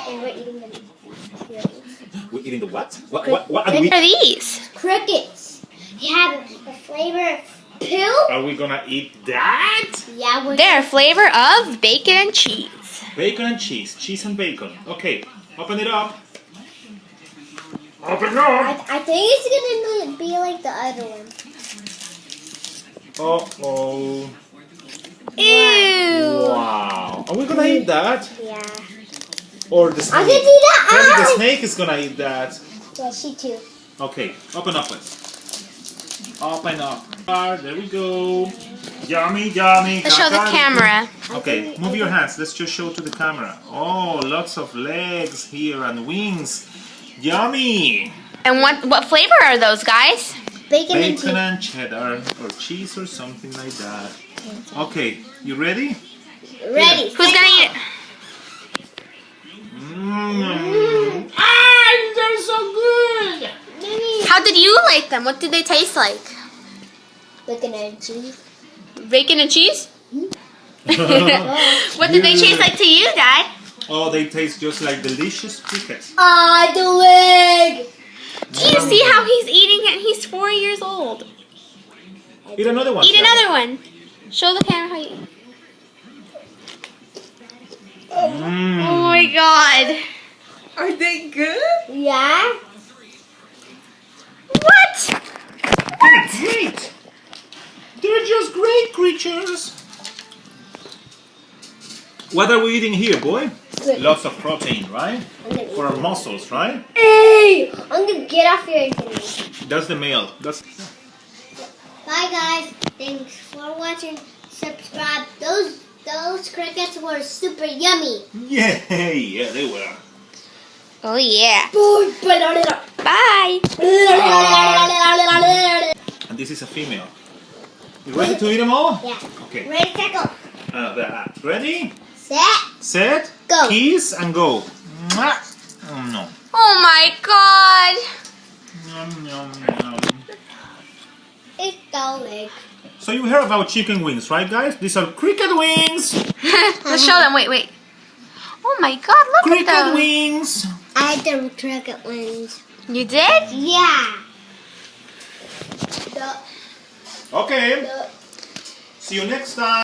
And we're eating them. We're eating the what? What are we? What are these? Crickets. You have a flavor pill? Are we gonna eat that? Yeah, we're They're a flavor of bacon and cheese. Bacon and cheese. Cheese and bacon. Okay, open it up. Open up. I think it's gonna be like the other one. Uh-oh. Ew. Wow. Are we gonna eat that? Yeah. Or the I snake? can see that. Maybe the snake is gonna eat that. Yeah, she too. Okay, open up it. Open up. There we go. Yummy, yummy. Let's show the camera. Okay, move your hands. Let's just show to the camera. Oh, lots of legs here and wings. Yummy. And what flavor are those, guys? Bacon, and Bacon and cheddar or cheese or something like that. Okay, you ready? cheese. Ready. Who's gonna eat it? Mmm. Ah, they're so good. How did you like them? What did they taste like? Bacon and cheese. Bacon and cheese? What did they taste like to you, Dad? Oh, they taste just like delicious crickets. Ah, the leg. Do you see how he's eating it? He's 4 years old. Eat another one. Eat Sarah. another one. Show the camera how you eat. Mm. Oh my god. Are they good? Yeah. What? They're great. They're just great creatures. What are we eating here, boy? Good. Lots of protein, right? I'm gonna For our muscles, right? Hey, I'm gonna get off here and get it. That's the male. That's. Bye guys. Thanks for watching. Subscribe. Those crickets were super yummy. Yeah, yeah, they were. Oh yeah. Bye. And this is a female. You ready to eat them all? Yeah. Okay. Ready, set, go. Ready? Set. Set. Go. Kiss and go. Mwah. No. Oh my god. Yum, yum, yum. It's the leg. So you heard about chicken wings, right, guys? These are cricket wings. Let's show them. Wait. Oh my god, look Cricket at them. wings. I had the cricket wings. You did? Yeah. Okay. See you next time.